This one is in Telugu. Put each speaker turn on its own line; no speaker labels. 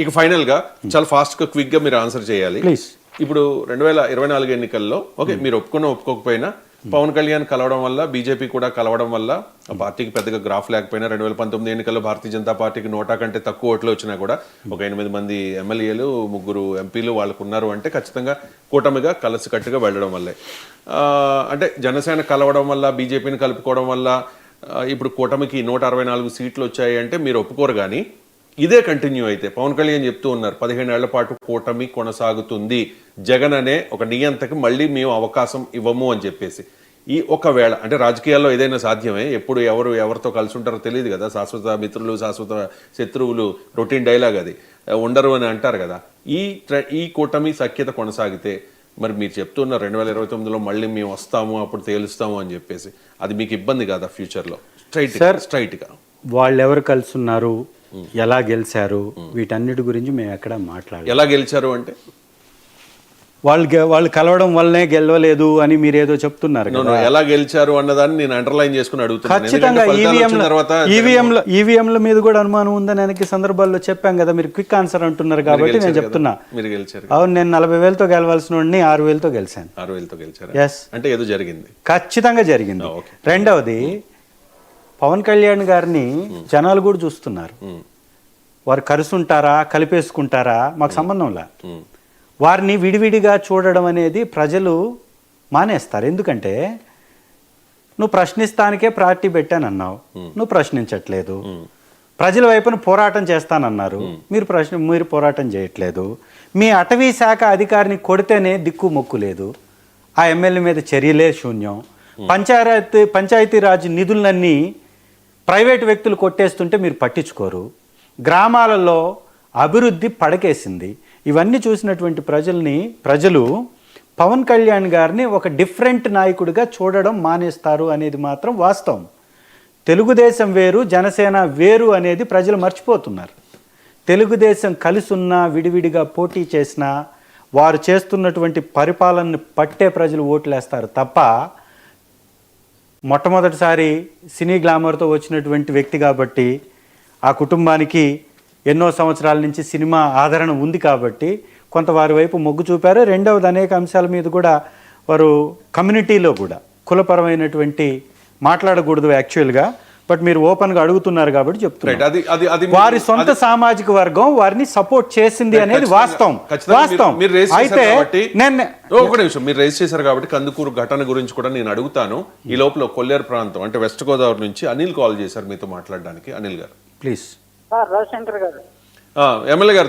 ఇక ఫైనల్ గా చాలా ఫాస్ట్ గా క్విక్ గా మీరు ఆన్సర్ చేయాలి.
ప్లీజ్.
ఇప్పుడు 2024 ఎన్నికల్లో ఓకే మీరు ఒప్పుకోకపోయినా పవన్ కళ్యాణ్ కలవడం వల్ల బీజేపీ కూడా కలవడం వల్ల ఆ పార్టీకి పెద్దగా గ్రాఫ్ లేకపోయినా 2019 ఎన్నికల్లో భారతీయ జనతా పార్టీకి 100 కంటే తక్కువ ఓట్లు వచ్చినా కూడా ఒక 8 మంది ఎమ్మెల్యేలు 3 ఎంపీలు వాళ్ళకు ఉన్నారు అంటే ఖచ్చితంగా కూటమిగా కలిసికట్టుగా వెళ్ళడం వల్లే. అంటే జనసేన కలవడం వల్ల బీజేపీని కలుపుకోవడం వల్ల ఇప్పుడు కూటమికి 164 సీట్లు వచ్చాయి అంటే మీరు ఒప్పుకోరు. కానీ ఇదే కంటిన్యూ అయితే పవన్ కళ్యాణ్ చెప్తూ ఉన్నారు 15 ఏళ్ల పాటు కూటమి కొనసాగుతుంది, జగన్ అనే ఒక నియంతకి మళ్ళీ మేము అవకాశం ఇవ్వము అని చెప్పేసి. ఈ ఒకవేళ అంటే రాజకీయాల్లో ఏదైనా సాధ్యమే, ఎప్పుడు ఎవరితో కలిసి ఉంటారో తెలియదు కదా, శాశ్వత మిత్రులు శాశ్వత శత్రువులు రొటీన్ డైలాగ్ అది ఉండరు అని అంటారు కదా. ఈ కూటమి సఖ్యత కొనసాగితే మరి మీరు చెప్తున్నారు 2029లో మళ్ళీ మేము వస్తాము అప్పుడు తేలుస్తాము అని చెప్పేసి, అది మీకు ఇబ్బంది కాదా ఫ్యూచర్లో? స్ట్రైట్గా
వాళ్ళు ఎవరు కలిసి ఉన్నారు, ఎలా గెలిచారు, వీటన్నిటి గురించి మేము ఎక్కడ మాట్లాడాలి.
ఎలా గెలిచారు అంటే
వాళ్ళు కలవడం వల్లనే గెలవలేదు అని మీరు ఏదో చెప్తున్నారు.
ఎలా గెలిచారు అన్నదాన్ని నేను అండర్లైన్ చేసుకుని అడుగుతున్నాను.
ఖచ్చితంగా ఈవీఎంల మీద కూడా అనుమానం ఉందని అనేక సందర్భాల్లో చెప్పాం కదా. మీరు క్విక్ ఆన్సర్ అంటున్నారు కాబట్టి నేను చెప్తున్నా.
మీరు గెలిచారు.
అవును, నేను 40,000తో గెలవాల్సిన వాడిని 6,000తో గెలిచాను.
6,000తో గెలిచారు.
ఎస్,
అంటే ఏదో జరిగింది,
ఖచ్చితంగా జరిగింది. రెండవది, పవన్ కళ్యాణ్ గారిని జనాలు కూడా చూస్తున్నారు. వారు కలుసుంటారా కలిపేసుకుంటారా మాకు సంబంధంలా. వారిని విడివిడిగా చూడడం అనేది ప్రజలు మానేస్తారు. ఎందుకంటే నువ్వు ప్రశ్నిస్తానికే పార్టీ పెట్టానన్నావు, నువ్వు ప్రశ్నించట్లేదు. ప్రజల వైపున పోరాటం చేస్తానన్నారు, మీరు పోరాటం చేయట్లేదు. మీ అటవీ శాఖ అధికారిని కొడితేనే దిక్కు మొక్కు లేదు, ఆ ఎమ్మెల్యే మీద చర్యలే శూన్యం. పంచాయతీరాజ్ నిధులన్నీ ప్రైవేటు వ్యక్తులు కొట్టేస్తుంటే మీరు పట్టించుకోరు. గ్రామాలలో అభివృద్ధి పడకేసింది. ఇవన్నీ చూసినటువంటి ప్రజలు పవన్ కళ్యాణ్ గారిని ఒక డిఫరెంట్ నాయకుడిగా చూడడం మానేస్తారు అనేది మాత్రం వాస్తవం. తెలుగుదేశం వేరు, జనసేన వేరు అనేది ప్రజలు మర్చిపోతున్నారు. తెలుగుదేశం కలిసి ఉన్నా విడివిడిగా పోటీ చేసినా వారు చేస్తున్నటువంటి పరిపాలనని పట్టే ప్రజలు ఓట్లేస్తారు తప్ప, మొట్టమొదటిసారి సినీ గ్లామర్తో వచ్చినటువంటి వ్యక్తి కాబట్టి ఆ కుటుంబానికి ఎన్నో సంవత్సరాల నుంచి సినిమా ఆదరణ ఉంది కాబట్టి కొంత వారి వైపు మొగ్గు చూపారు. రెండవది, అనేక అంశాల మీద కూడా వారు కమ్యూనిటీలో కూడా కులపరమైనటువంటి మాట్లాడకూడదు యాక్చువల్గా, బట్ మీరు ఓపెన్గా అడుగుతున్నారు కాబట్టి చెప్తున్నారు. వారి సొంత సామాజిక వర్గం వారిని సపోర్ట్ చేసింది అనేది వాస్తవం. అయితే
ఒక నిమిషం, మీరు రేస్ చేశారు కాబట్టి కందుకూరు ఘటన గురించి కూడా నేను అడుగుతాను. ఈ లోపల కొల్లేరు ప్రాంతం అంటే వెస్ట్ గోదావరి నుంచి అనిల్ కాల్ చేశారు మీతో మాట్లాడడానికి. అనిల్ గారు ప్లీజ్.
రవిశంకర్ గారు,
ఎమ్మెల్యే గారు